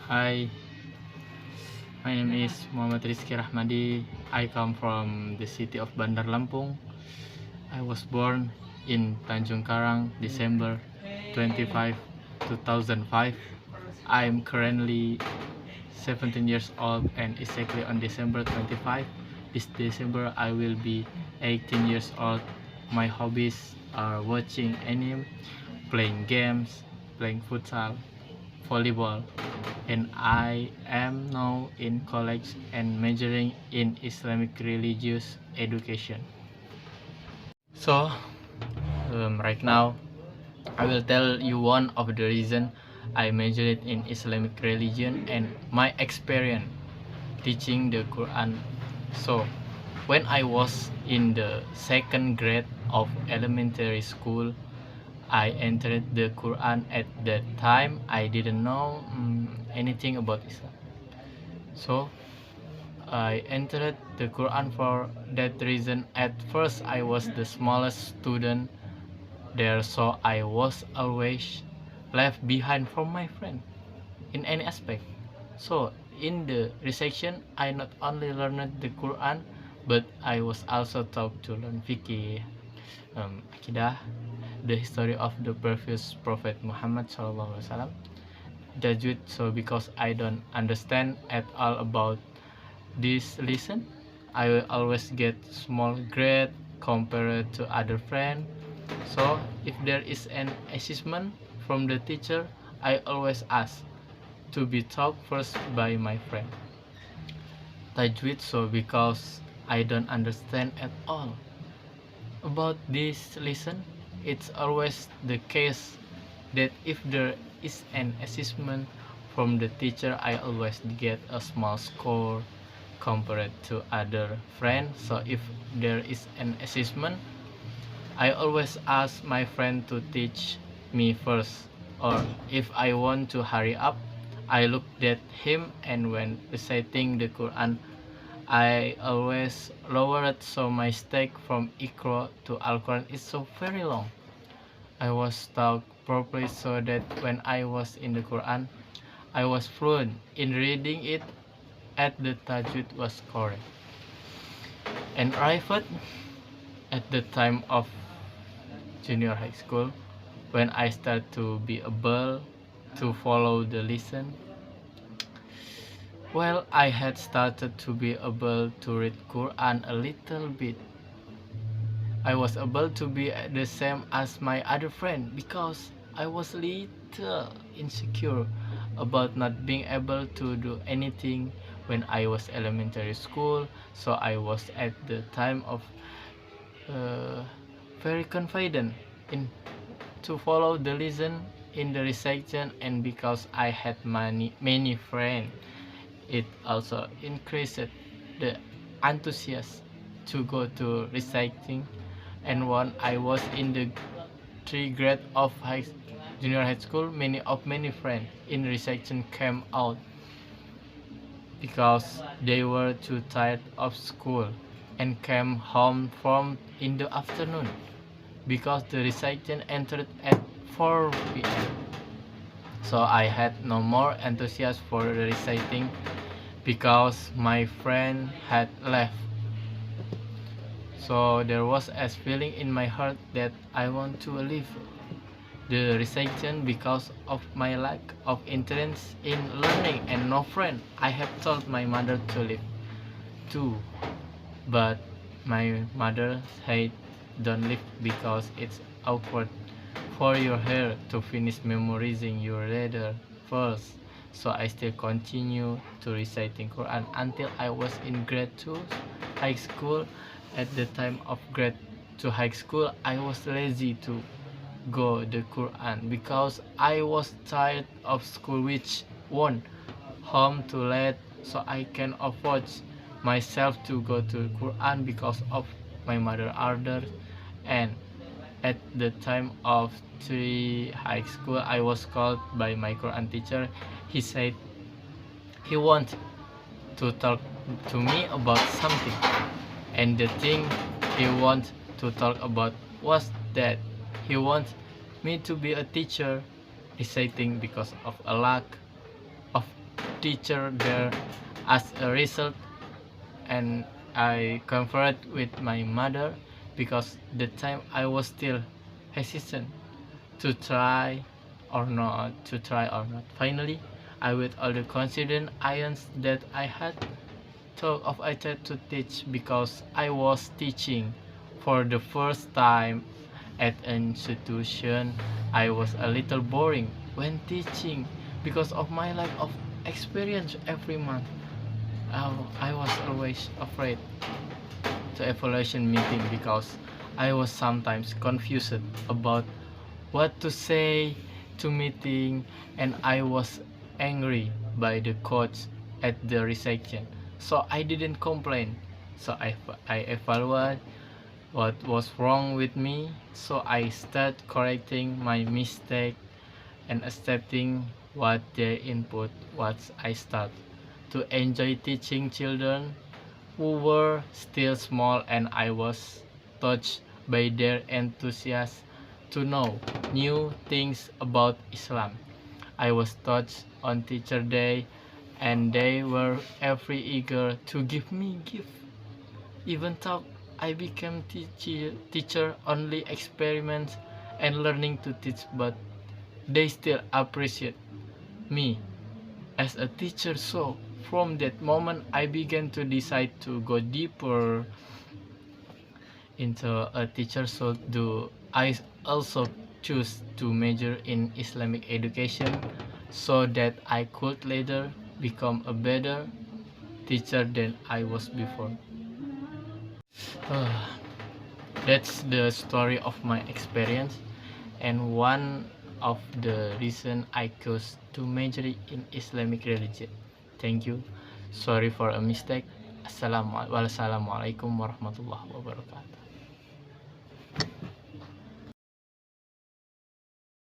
Hi, my name is Muhammad Rahmadi. I come from the city of Bandar Lampung. I was born in Tanjung Karang, December 25, 2005. I'm currently 17 years old, and exactly on December 25, this December I will be 18 years old. My hobbies are watching anime, playing games, playing futsal, volleyball, and I am now in college and majoring in Islamic religious education. So, right now, I will tell you one of the reason I majored in Islamic religion and my experience teaching the Quran. So, when I was in the second grade of elementary school, I entered the Quran. At that time I didn't know anything about Islam, so I entered the Quran for that reason. At first I was the smallest student there, so I was always left behind from my friend in any aspect. So in the reception I not only learned the Quran, but I was also taught to learn fiqh, akidah, the history of the previous Prophet Muhammad SAW, Tajwid. So because I don't understand at all about this lesson, I will always get small grade compared to other friend. So if there is an assessment from the teacher, I always ask to be taught first by my friend. Tajwid, so because I don't understand at all about this lesson, it's always the case that if there is an assessment from the teacher, I always get a small score compared to other friends. So if there is an assessment, I always ask my friend to teach me first, or if I want to hurry up, I looked at him, and when reciting the Quran I always lower it, so my stake from Iqra to Al-Quran is so very long. I was taught properly so that when I was in the Quran, I was fluent in reading it at the tajwid was correct. And arrived at the time of junior high school, when I start to be able to follow the lesson. Well, I had started to be able to read Quran a little bit. I was able to be the same as my other friend because I was little insecure about not being able to do anything when I was elementary school. So I was at the time of uh, very confident in to follow the lesson in the recitation, and because I had many friends, it also increased the enthusiasm to go to reciting. And when I was in the 3 grade of junior high school, many friends in recitation came out because they were too tired of school and came home from in the afternoon because the recitation entered at 4 p.m. So I had no more enthusiasm for the reciting because my friend had left. So there was a feeling in my heart that I want to leave the recitation because of my lack of interest in learning and no friend. I have told my mother to leave too, but my mother said don't leave because it's awkward for your hair to finish memorizing your letter first. So I still continue to reciting Quran until I was in grade 2 high school. At the time of grade 2 high school, I was lazy to go the Quran because I was tired of school, which went home too late, so I can afford myself to go to Quran because of my mother order. And at the time of 3 high school, I was called by my Quran teacher. He said he want to talk to me about something, and the thing he want to talk about was that he want me to be a teacher reciting because of a lack of teacher there as a result, and I conferred with my mother because the time I was still hesitant to try to try or not. Finally, I with all the confident ions that I had thought of I tried to teach because I was teaching for the first time at an institution. I was a little boring when teaching because of my lack of experience every month. I was always afraid to evaluation meeting because I was sometimes confused about what to say to meeting, and I was angry by the coach at the reception. So I didn't complain. So I evaluate what was wrong with me. So I start correcting my mistake and accepting what their input was. I start to enjoy teaching children who were still small, and I was touched by their enthusiasm to know new things about Islam. I was touched on Teacher Day, and they were every eager to give me gift. Even though I became teacher only experiments and learning to teach, but they still appreciate me as a teacher. So from that moment I began to decide to go deeper into a teacher. So do I also choose to major in Islamic education so that I could later become a better teacher than I was before. That's the story of my experience and one of the reason I chose to major in Islamic religion. Thank you. Sorry for a mistake. Assalamualaikum warahmatullahi wabarakatuh.